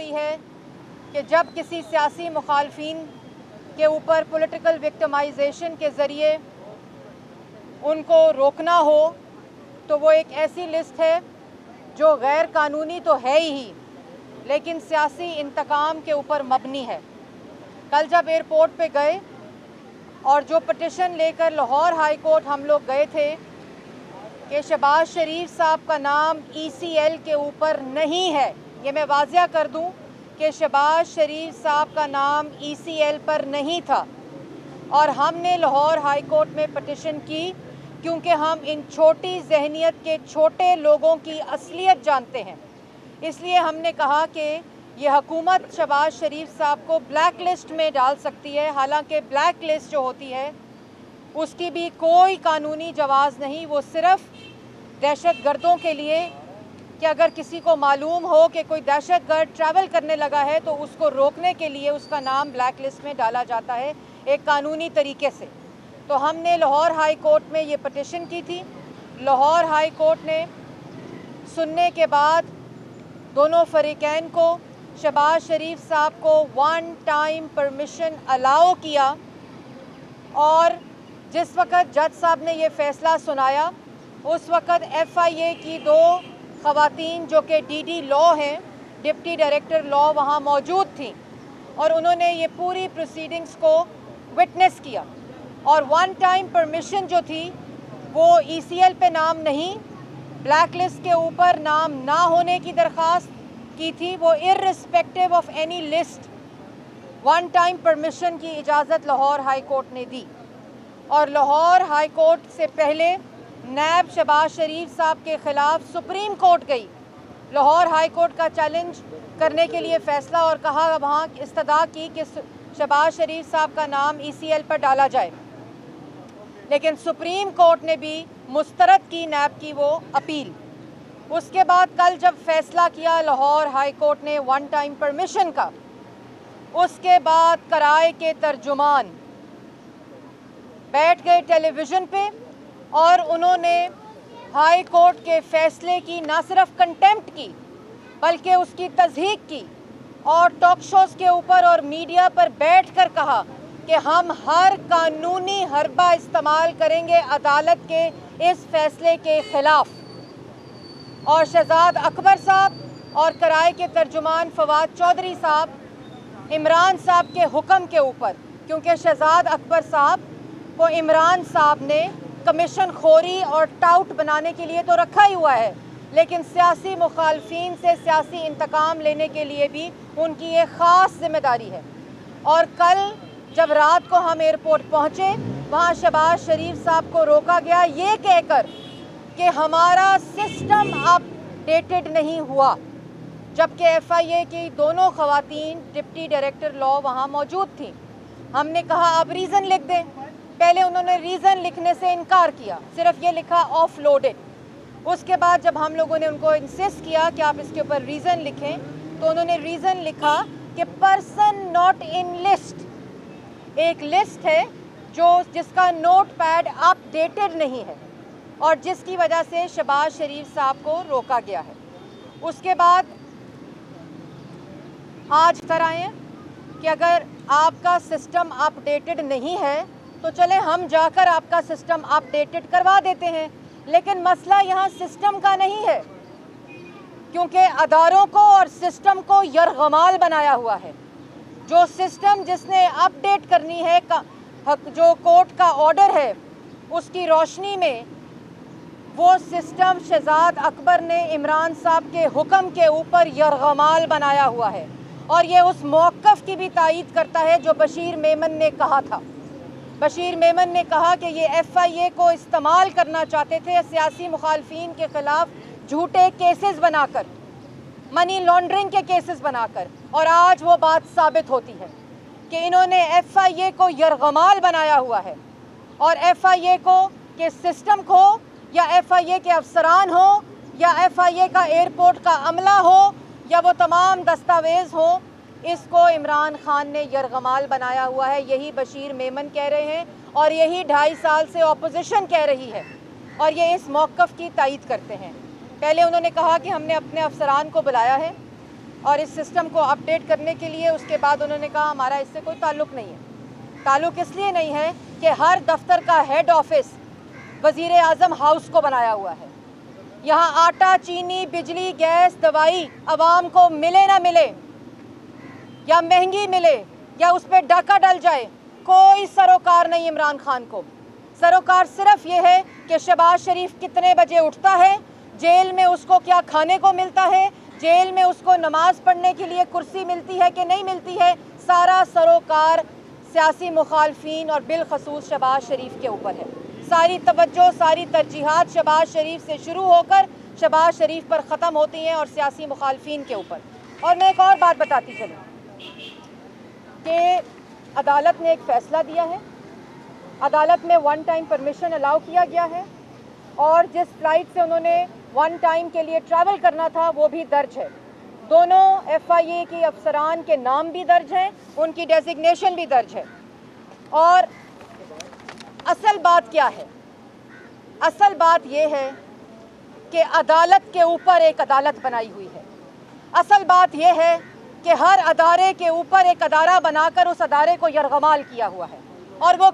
آئی ہے کہ جب کسی سیاسی مخالفین کے اوپر پولیٹیکل وکٹمائزیشن کے ذریعے ان کو روکنا ہو تو وہ ایک ایسی لسٹ ہے جو غیر قانونی تو ہے ہی لیکن سیاسی انتقام کے اوپر مبنی ہے۔ کل جب ایئرپورٹ پہ گئے اور جو پٹیشن لے کر لاہور ہائی کورٹ ہم لوگ گئے تھے کہ شہباز شریف صاحب کا نام ECL کے اوپر نہیں ہے، یہ میں واضح کر دوں کہ شہباز شریف صاحب کا نام ECL پر نہیں تھا، اور ہم نے لاہور ہائی کورٹ میں پٹیشن کی کیونکہ ہم ان چھوٹی ذہنیت کے چھوٹے لوگوں کی اصلیت جانتے ہیں۔ اس لیے ہم نے کہا کہ یہ حکومت شہباز شریف صاحب کو بلیک لسٹ میں ڈال سکتی ہے، حالانکہ بلیک لسٹ جو ہوتی ہے اس کی بھی کوئی قانونی جواز نہیں، وہ صرف دہشت گردوں کے لیے کہ اگر کسی کو معلوم ہو کہ کوئی دہشت گرد ٹریول کرنے لگا ہے تو اس کو روکنے کے لیے اس کا نام بلیک لسٹ میں ڈالا جاتا ہے ایک قانونی طریقے سے۔ تو ہم نے لاہور ہائی کورٹ میں یہ پٹیشن کی تھی۔ لاہور ہائی کورٹ نے سننے کے بعد دونوں فریقین کو شہباز شریف صاحب کو 1 ٹائم پرمیشن الاؤ کیا، اور جس وقت جج صاحب نے یہ فیصلہ سنایا اس وقت FIA کی 2 خواتین جو کہ DD لاء ہیں، ڈپٹی ڈائریکٹر لاء، وہاں موجود تھیں اور انہوں نے یہ پوری پروسیڈنگز کو وٹنس کیا، اور 1 ٹائم پرمیشن جو تھی وہ ECL پہ نام نہیں، بلیک لسٹ کے اوپر نام نہ ہونے کی درخواست کی تھی، وہ irrespective of any list 1 time permission کی اجازت لاہور ہائی کورٹ نے دی۔ اور لاہور ہائی کورٹ سے پہلے نیب شہباز شریف صاحب کے خلاف سپریم کورٹ گئی، لاہور ہائی کورٹ کا چیلنج کرنے کے لیے فیصلہ، اور کہا وہاں استدعا کی کہ شہباز شریف صاحب کا نام ECL پر ڈالا جائے، لیکن سپریم کورٹ نے بھی مسترد کی نیب کی وہ اپیل۔ اس کے بعد کل جب فیصلہ کیا لاہور ہائی کورٹ نے 1 ٹائم پرمیشن کا، اس کے بعد کرائے کے ترجمان بیٹھ گئے ٹیلی ویژن پہ اور انہوں نے ہائی کورٹ کے فیصلے کی نہ صرف کنٹیمپٹ کی بلکہ اس کی تصحیح کی، اور ٹاک شوز کے اوپر اور میڈیا پر بیٹھ کر کہا کہ ہم ہر قانونی حربہ استعمال کریں گے عدالت کے اس فیصلے کے خلاف۔ اور شہزاد اکبر صاحب اور کرائے کے ترجمان فواد چودھری صاحب عمران صاحب کے حکم کے اوپر، کیونکہ شہزاد اکبر صاحب کو عمران صاحب نے کمیشن خوری اور ٹاؤٹ بنانے کے لیے تو رکھا ہی ہوا ہے، لیکن سیاسی مخالفین سے سیاسی انتقام لینے کے لیے بھی ان کی ایک خاص ذمہ داری ہے۔ اور کل جب رات کو ہم ایئرپورٹ پہنچے، وہاں شہباز شریف صاحب کو روکا گیا یہ کہہ کر کہ ہمارا سسٹم اپ ڈیٹڈ نہیں ہوا، جبکہ FIA کی دونوں خواتین ڈپٹی ڈائریکٹر لاء وہاں موجود تھیں۔ ہم نے کہا آپ ریزن لکھ دیں، پہلے انہوں نے ریزن لکھنے سے انکار کیا، صرف یہ لکھا آف لوڈڈ۔ اس کے بعد جب ہم لوگوں نے ان کو انسسٹ کیا کہ آپ اس کے اوپر ریزن لکھیں تو انہوں نے ریزن لکھا کہ پرسن ناٹ ان لسٹ، ایک لسٹ ہے جس کا نوٹ پیڈ اپ ڈیٹڈ نہیں ہے، اور جس کی وجہ سے شہباز شریف صاحب کو روکا گیا ہے۔ اس کے بعد آج طرح ہیں کہ اگر آپ کا سسٹم اپ ڈیٹڈ نہیں ہے تو چلیں ہم جا کر آپ کا سسٹم اپ ڈیٹڈ کروا دیتے ہیں، لیکن مسئلہ یہاں سسٹم کا نہیں ہے، کیونکہ اداروں کو اور سسٹم کو یرغمال بنایا ہوا ہے۔ جو سسٹم جس نے اپ ڈیٹ کرنی ہے، جو کورٹ کا آرڈر ہے، اس کی روشنی میں وہ سسٹم شہزاد اکبر نے عمران صاحب کے حکم کے اوپر یرغمال بنایا ہوا ہے، اور یہ اس موقف کی بھی تائید کرتا ہے جو بشیر میمن نے کہا تھا۔ بشیر میمن نے کہا کہ یہ FIA کو استعمال کرنا چاہتے تھے سیاسی مخالفین کے خلاف جھوٹے کیسز بنا کر، منی لانڈرنگ کے کیسز بنا کر، اور آج وہ بات ثابت ہوتی ہے کہ انہوں نے FIA کو یرغمال بنایا ہوا ہے، اور FIA کو کہ سسٹم کو یا FIA کے افسران ہوں یا FIA کا ایئرپورٹ کا عملہ ہو یا وہ تمام دستاویز ہوں، اس کو عمران خان نے یرغمال بنایا ہوا ہے۔ یہی بشیر میمن کہہ رہے ہیں اور یہی 2.5 سال سے اپوزیشن کہہ رہی ہے، اور یہ اس موقف کی تائید کرتے ہیں۔ پہلے انہوں نے کہا کہ ہم نے اپنے افسران کو بلایا ہے، اور اس سسٹم کو اپڈیٹ کرنے کے لیے اس کے بعد انہوں نے کہا ہمارا اس سے کوئی تعلق نہیں ہے۔ تعلق اس لیے نہیں ہے کہ ہر دفتر کا ہیڈ آفس وزیر اعظم ہاؤس کو بنایا ہوا ہے۔ یہاں آٹا، چینی، بجلی، گیس، دوائی عوام کو ملے نہ ملے یا مہنگی ملے یا اس پہ ڈاکہ ڈل جائے، کوئی سروکار نہیں عمران خان کو۔ سروکار صرف یہ ہے کہ شہباز شریف کتنے بجے اٹھتا ہے، جیل میں اس کو کیا کھانے کو ملتا ہے، جیل میں اس کو نماز پڑھنے کے لیے کرسی ملتی ہے کہ نہیں ملتی ہے۔ سارا سروکار سیاسی مخالفین اور بالخصوص شہباز شریف کے اوپر ہے۔ ساری توجہ، ساری ترجیحات شہباز شریف سے شروع ہو کر شہباز شریف پر ختم ہوتی ہیں اور سیاسی مخالفین کے اوپر۔ اور میں ایک اور بات بتاتی چلوں کہ عدالت نے ایک فیصلہ دیا ہے۔ عدالت میں ون ٹائم پرمیشن الاؤ کیا گیا ہے اور جس فلائٹ سے انہوں نے ون ٹائم کے لیے ٹریول کرنا تھا وہ بھی درج ہے۔ دونوں ایف آئی اے کی افسران کے نام بھی درج ہیں، ان کی ڈیزگنیشن بھی درج ہے۔ اور اصل بات کیا ہے؟ اصل بات یہ ہے کہ عدالت کے اوپر ایک عدالت بنائی ہوئی ہے۔ اصل بات یہ ہے کہ ہر ادارے کے اوپر ایک ادارہ بنا کر اس ادارے کو یرغمال کیا ہوا ہے۔ اور وہ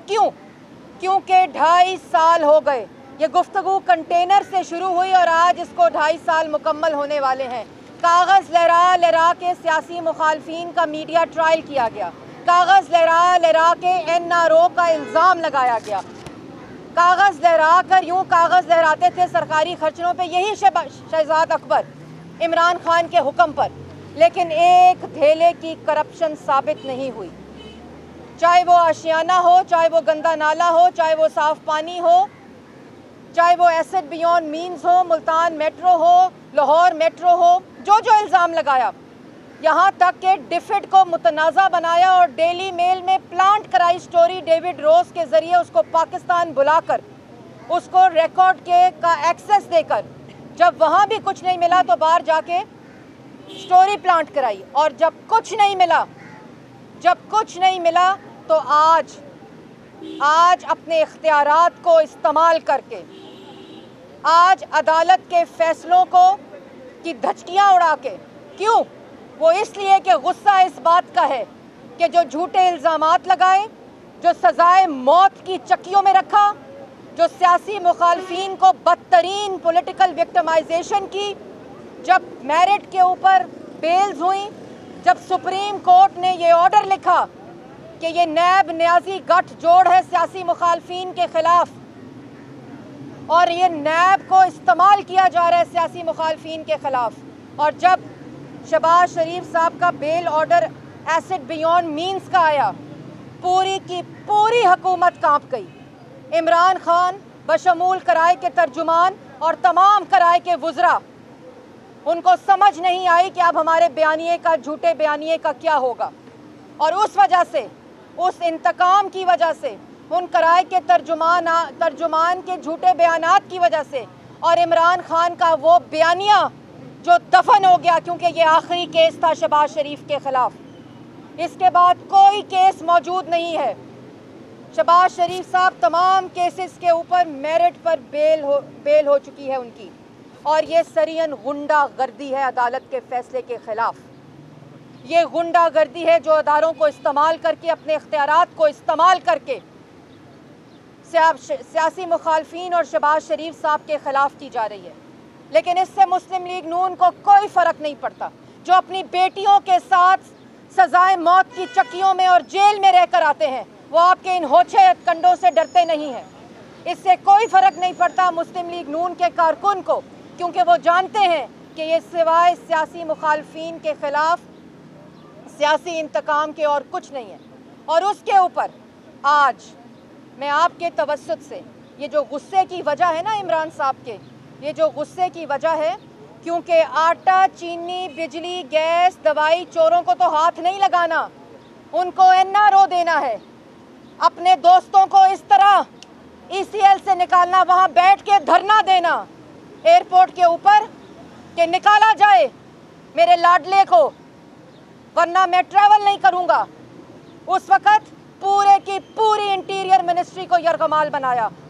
کیونکہ 2.5 سال ہو گئے۔ یہ گفتگو کنٹینر سے شروع ہوئی اور آج اس کو 2.5 سال مکمل ہونے والے ہیں۔ کاغذ لہرا لہرا کے سیاسی مخالفین کا میڈیا ٹرائل کیا گیا، کاغذ لہرا لہرا کے این آر او کا الزام لگایا گیا، کاغذ لہرا کر یوں کاغذ لہراتے تھے سرکاری خرچوں پہ یہی شہزاد اکبر عمران خان کے حکم پر، لیکن ایک دھیلے کی کرپشن ثابت نہیں ہوئی۔ چاہے وہ آشیانہ ہو، چاہے وہ گندا نالا ہو، چاہے وہ صاف پانی ہو، چاہے وہ ایسڈ بیونڈ مینز ہو، ملتان میٹرو ہو، لاہور میٹرو ہو، جو الزام لگایا، یہاں تک کہ ڈیفڈ کو متنازع بنایا اور ڈیلی میل میں پلانٹ کرائی سٹوری ڈیوڈ روز کے ذریعے اس کو پاکستان بلا کر اس کو ریکارڈ کا ایکسس دے کر جب وہاں بھی کچھ نہیں ملا تو باہر جا کے سٹوری پلانٹ کرائی، اور جب کچھ نہیں ملا تو آج اپنے اختیارات کو استعمال کر کے آج عدالت کے فیصلوں کی دھچکیاں اڑا کے، کیوں؟ وہ اس لیے کہ غصہ اس بات کا ہے کہ جو جھوٹے الزامات لگائے، جو سزائے موت کی چکیوں میں رکھا، جو سیاسی مخالفین کو بدترین پولیٹیکل وکٹمائزیشن کی، جب میرٹ کے اوپر بیلز ہوئیں، جب سپریم کورٹ نے یہ آرڈر لکھا کہ یہ نیب نیازی گٹھ جوڑ ہے سیاسی مخالفین کے خلاف اور یہ نیب کو استعمال کیا جا رہا ہے سیاسی مخالفین کے خلاف، اور جب شہباز شریف صاحب کا بیل آرڈر ایسڈ بیونڈ مینز کا آیا، پوری کی پوری حکومت کانپ گئی۔ عمران خان بشمول کرائے کے ترجمان اور تمام کرائے کے وزراء، ان کو سمجھ نہیں آئی کہ اب ہمارے جھوٹے بیانیے کا کیا ہوگا، اور اس وجہ سے، اس انتقام کی وجہ سے، ان کرائے کے ترجمان کے جھوٹے بیانات کی وجہ سے، اور عمران خان کا وہ بیانیہ جو دفن ہو گیا کیونکہ یہ آخری کیس تھا شہباز شریف کے خلاف، اس کے بعد کوئی کیس موجود نہیں ہے۔ شہباز شریف صاحب تمام کیسز کے اوپر میرٹ پر بیل ہو چکی ہے ان کی، اور یہ سرین غنڈہ گردی ہے عدالت کے فیصلے کے خلاف۔ یہ غنڈہ گردی ہے جو اداروں کو استعمال کر کے، اپنے اختیارات کو استعمال کر کے سیاسی مخالفین اور شہباز شریف صاحب کے خلاف کی جا رہی ہے۔ لیکن اس سے مسلم لیگ نون کو کوئی فرق نہیں پڑتا، جو اپنی بیٹیوں کے ساتھ سزائے موت کی چکیوں میں اور جیل میں رہ کر آتے ہیں، وہ آپ کے ان ہوچے کنڈوں سے ڈرتے نہیں ہیں۔ اس سے کوئی فرق نہیں پڑتا مسلم لیگ نون کے کارکن کو، کیونکہ وہ جانتے ہیں کہ یہ سوائے سیاسی مخالفین کے خلاف سیاسی انتقام کے اور کچھ نہیں ہے۔ اور اس کے اوپر آج میں آپ کے توسط سے، یہ جو غصے کی وجہ ہے نا عمران صاحب کے، یہ جو غصے کی وجہ ہے کیونکہ آٹا، چینی، بجلی، گیس، دوائی چوروں کو تو ہاتھ نہیں لگانا، ان کو این آر او دینا ہے۔ اپنے دوستوں کو اس طرح ای سی ایل سے نکالنا، وہاں بیٹھ کے دھرنا دینا ایئرپورٹ کے اوپر کہ نکالا جائے میرے لاڈلے کو، ورنہ میں ٹریول نہیں کروں گا۔ اس وقت پورے کی پوری انٹیریئر منسٹری کو یرغمال بنایا،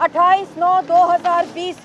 28/9/2020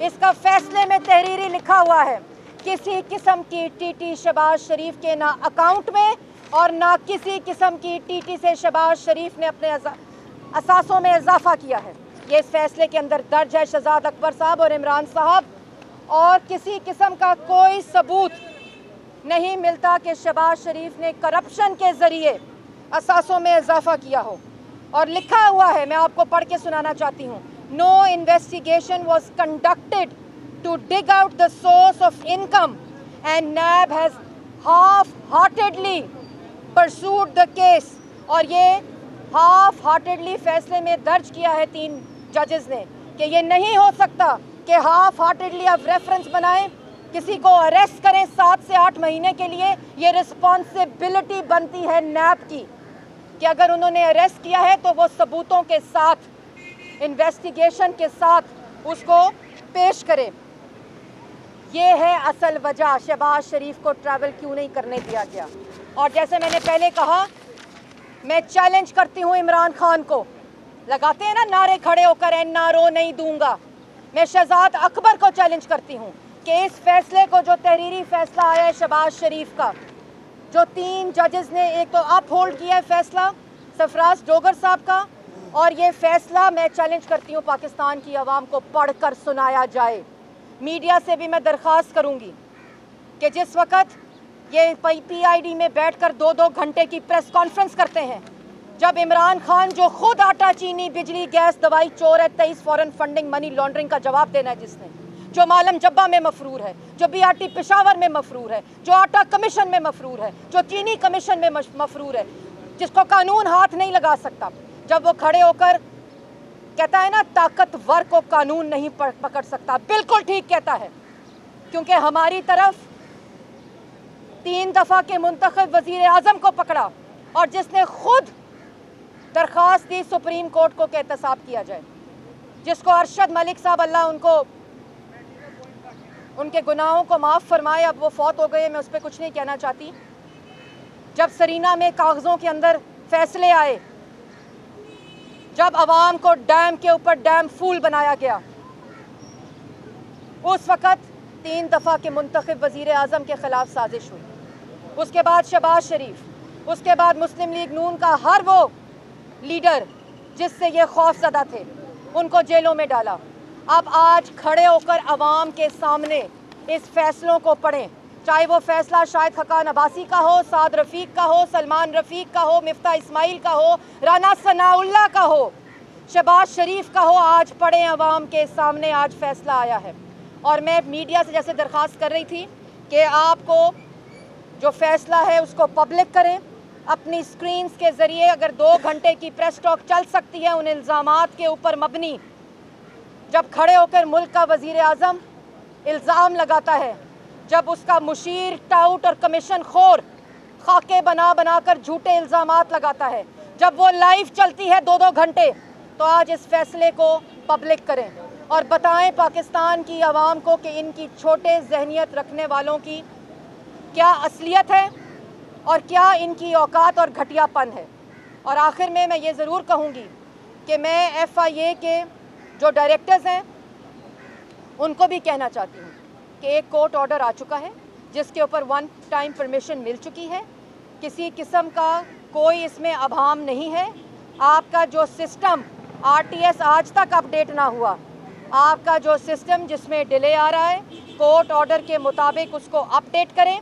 اس کا فیصلے میں تحریری لکھا ہوا ہے، کسی قسم کی ٹی ٹی شہباز شریف کے نہ اکاؤنٹ میں اور نہ کسی قسم کی ٹی ٹی سے شہباز شریف نے اپنے اثاثوں میں اضافہ کیا ہے۔ یہ اس فیصلے کے اندر درج ہے شہزاد اکبر صاحب اور عمران صاحب، اور کسی قسم کا کوئی ثبوت نہیں ملتا کہ شہباز شریف نے کرپشن کے ذریعے اثاثوں میں اضافہ کیا ہو۔ اور لکھا ہوا ہے، میں آپ کو پڑھ کے سنانا چاہتی ہوں، No investigation was conducted to dig out the source of income and NAB has half-heartedly pursued the case۔ اور یہ half-heartedly فیصلے میں درج کیا ہے 3 ججز نے کہ یہ نہیں ہو سکتا کہ half-heartedly آپ ریفرنس بنائیں، کسی کو اریسٹ کریں 7 سے 8 مہینے کے لیے۔ یہ رسپانسبلٹی بنتی ہے نیب کی کہ اگر انہوں نے اریسٹ کیا ہے تو وہ ثبوتوں کے ساتھ، انویسٹیگیشن کے ساتھ اس کو پیش کرے۔ یہ ہے اصل وجہ شہباز شریف کو ٹریول کیوں نہیں کرنے دیا گیا۔ اور جیسے میں نے پہلے کہا، میں چیلنج کرتی ہوں عمران خان کو، لگاتے ہیں نا نعرے کھڑے ہو کر این آر او نہیں دوں گا، میں شہزاد اکبر کو چیلنج کرتی ہوں کہ اس فیصلے کو، جو تحریری فیصلہ آیا ہے شہباز شریف کا، جو 3 ججز نے ایک تو اپ ہولڈ کیا ہے فیصلہ سرفراز ڈوگر صاحب کا، اور یہ فیصلہ میں چیلنج کرتی ہوں پاکستان کی عوام کو پڑھ کر سنایا جائے۔ میڈیا سے بھی میں درخواست کروں گی کہ جس وقت یہ پی آئی ڈی میں بیٹھ کر 2-2 گھنٹے کی پریس کانفرنس کرتے ہیں، جب عمران خان جو خود آٹا چینی بجلی گیس دوائی چور ہے، 23 فورن فنڈنگ منی لانڈرنگ کا جواب دینا ہے، جس نے جو مالم جبہ میں مفرور ہے، جو بی آر ٹی پشاور میں مفرور ہے، جو آٹا کمیشن میں مفرور ہے، جو چینی کمیشن میں مفرور ہے، جس کو قانون ہاتھ نہیں لگا سکتا، جب وہ کھڑے ہو کر کہتا ہے نا طاقتور کو قانون نہیں پکڑ سکتا، بالکل ٹھیک کہتا ہے، کیونکہ ہماری طرف 3 دفعہ کے منتخب وزیر اعظم کو پکڑا اور جس نے خود درخواست دی سپریم کورٹ کو کہ احتساب کیا جائے، جس کو ارشد ملک صاحب، اللہ ان کے گناہوں کو معاف فرمائے، اب وہ فوت ہو گئے، میں اس پہ کچھ نہیں کہنا چاہتی۔ جب سرینا میں کاغذوں کے اندر فیصلے آئے، جب عوام کو ڈیم کے اوپر ڈیم فول بنایا گیا، اس وقت 3 دفعہ کے منتخب وزیر اعظم کے خلاف سازش ہوئی۔ اس کے بعد شہباز شریف، اس کے بعد مسلم لیگ نون کا ہر وہ لیڈر جس سے یہ خوف زدہ تھے، ان کو جیلوں میں ڈالا۔ اب آج کھڑے ہو کر عوام کے سامنے اس فیصلوں کو پڑھیں، چاہے وہ فیصلہ شاہد خاقان عباسی کا ہو، سعد رفیق کا ہو، سلمان رفیق کا ہو، مفتاح اسماعیل کا ہو، رانا ثناء اللہ کا ہو، شہباز شریف کا ہو، آج پڑھیں عوام کے سامنے، آج فیصلہ آیا ہے۔ اور میں میڈیا سے جیسے درخواست کر رہی تھی کہ آپ کو جو فیصلہ ہے اس کو پبلک کریں، اپنی سکرینز کے ذریعے، اگر 2 گھنٹے کی پریس ٹاک چل سکتی ہے ان الزامات کے اوپر مبنی، جب کھڑے ہو کر ملک کا وزیر اعظم الزام لگاتا ہے، جب اس کا مشیر ٹاؤٹ اور کمیشن خور خاکے بنا بنا کر جھوٹے الزامات لگاتا ہے، جب وہ لائیو چلتی ہے 2-2 گھنٹے، تو آج اس فیصلے کو پبلک کریں اور بتائیں پاکستان کی عوام کو کہ ان کی چھوٹے ذہنیت رکھنے والوں کی کیا اصلیت ہے اور کیا ان کی اوقات اور گھٹیا پن ہے۔ اور آخر میں یہ ضرور کہوں گی کہ میں ایف آئی اے کے جو ڈائریکٹرز ہیں ان کو بھی کہنا چاہتی ہوں کہ ایک کورٹ آرڈر آ چکا ہے جس کے اوپر 1 ٹائم پرمیشن مل چکی ہے، کسی قسم کا کوئی اس میں ابہام نہیں ہے۔ آپ کا جو سسٹم آر ٹی ایس آج تک اپڈیٹ نہ ہوا، آپ کا جو سسٹم جس میں ڈیلے آ رہا ہے، کورٹ آرڈر کے مطابق اس کو اپڈیٹ کریں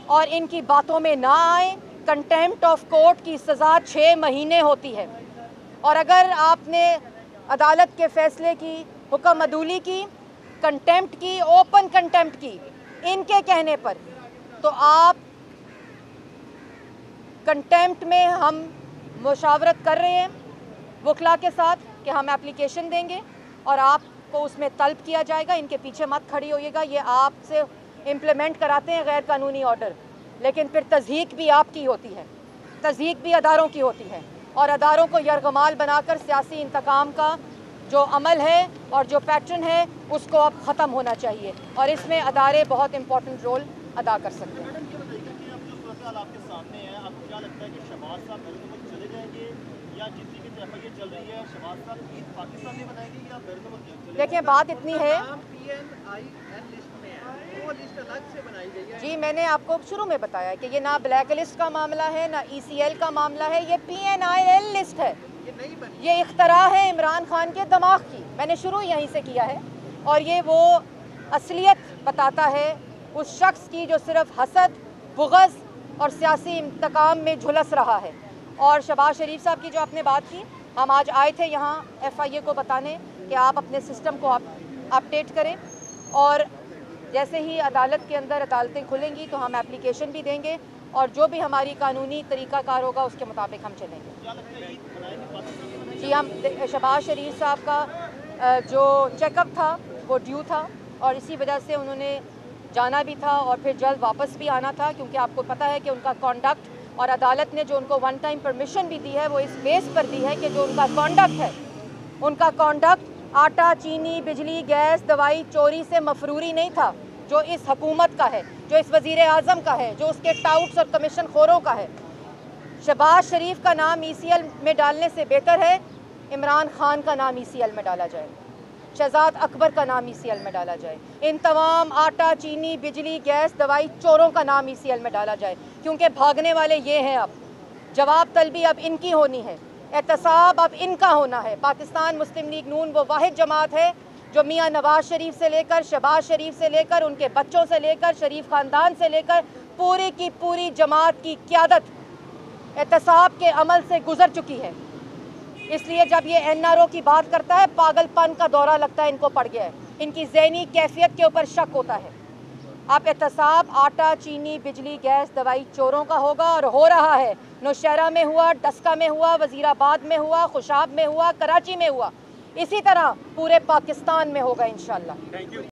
اور ان کی باتوں میں نہ آئیں۔ کنٹیمپٹ آف کورٹ کی سزا 6 مہینے ہوتی ہے، اور اگر آپ نے عدالت کے فیصلے کی حکم عدولی کی، کنٹیمپٹ کی، اوپن کنٹیمپٹ کی ان کے کہنے پر، تو آپ کنٹیمپٹ میں ہم مشاورت کر رہے ہیں وکلا کے ساتھ کہ ہم اپلیکیشن دیں گے اور آپ کو اس میں طلب کیا جائے گا، ان کے پیچھے مت کھڑی ہوئیے گا، یہ آپ سے امپلیمنٹ کراتے ہیں غیر قانونی آرڈر، لیکن پھر تضحیک بھی آپ کی ہوتی ہے، تضحیک بھی اداروں کی ہوتی ہے، اور اداروں کو یرغمال بنا کر سیاسی انتقام کا جو عمل ہے اور جو پیٹرن ہے اس کو اب ختم ہونا چاہیے، اور اس میں ادارے بہت امپورٹنٹ رول ادا کر سکتے ہیں۔ میڈم یہ بتائیے کہ اب جو صورتحال آپ کے سامنے ہے، آپ کو کیا لگتا ہے کہ شہباز صاحب چلے جائیں گے یا جس دیکھیں بات اتنی ہے جی، میں نے آپ کو شروع میں بتایا کہ یہ نہ بلیک لسٹ کا معاملہ ہے نہ ECL کا معاملہ ہے، یہ PNIL لسٹ ہے، یہ اختراع ہے عمران خان کے دماغ کی، میں نے شروع یہیں سے کیا ہے، اور یہ وہ اصلیت بتاتا ہے اس شخص کی جو صرف حسد، بغض اور سیاسی انتقام میں جھلس رہا ہے۔ اور شہباز شریف صاحب کی جو آپ نے بات کی، ہم آج آئے تھے یہاں FIA کو بتانے کہ آپ اپنے سسٹم کو اپڈیٹ کریں، اور جیسے ہی عدالت کے اندر عدالتیں کھلیں گی تو ہم اپلیکیشن بھی دیں گے، اور جو بھی ہماری قانونی طریقہ کار ہوگا اس کے مطابق ہم چلیں گے۔ جی، ہم شہباز شریف صاحب کا جو چیک اپ تھا وہ ڈیو تھا، اور اسی وجہ سے انہوں نے جانا بھی تھا اور پھر جلد واپس بھی آنا تھا، کیونکہ آپ کو پتہ ہے کہ ان کا کانڈکٹ، اور عدالت نے جو ان کو ون ٹائم پرمیشن بھی دی ہے وہ اس بیس پر دی ہے کہ جو ان کا کانڈکٹ ہے، ان کا کانڈکٹ آٹا، چینی، بجلی، گیس، دوائی چوری سے مفروری نہیں تھا، جو اس حکومت کا ہے، جو اس وزیر اعظم کا ہے، جو اس کے ٹاؤٹس اور کمیشن خوروں کا ہے۔ شہباز شریف کا نام ECL میں ڈالنے سے بہتر ہے عمران خان کا نام ECL میں ڈالا جائے، شہزاد اکبر کا نام ECL میں ڈالا جائے، ان تمام آٹا، چینی، بجلی، گیس، دوائی چوروں کا نام ECL میں ڈالا جائے، کیونکہ بھاگنے والے یہ ہیں، اب جواب طلبی اب ان کی ہونی ہے، احتساب اب ان کا ہونا ہے۔ پاکستان مسلم لیگ نون وہ واحد جماعت ہے جو میاں نواز شریف سے لے کر، شہباز شریف سے لے کر، ان کے بچوں سے لے کر، شریف خاندان سے لے کر پوری کی پوری جماعت کی قیادت احتساب کے عمل سے گزر چکی ہے۔ اس لیے جب یہ NRO کی بات کرتا ہے، پاگل پن کا دورہ لگتا ہے ان کو پڑ گیا ہے، ان کی ذہنی کیفیت کے اوپر شک ہوتا ہے۔ اب احتساب آٹا، چینی، بجلی، گیس، دوائی چوروں کا ہوگا، اور ہو رہا ہے۔ نوشہرہ میں ہوا، ڈسکہ میں ہوا، وزیر آباد میں ہوا، خوشاب میں ہوا، کراچی میں ہوا، اسی طرح پورے پاکستان میں ہوگا انشاءاللہ۔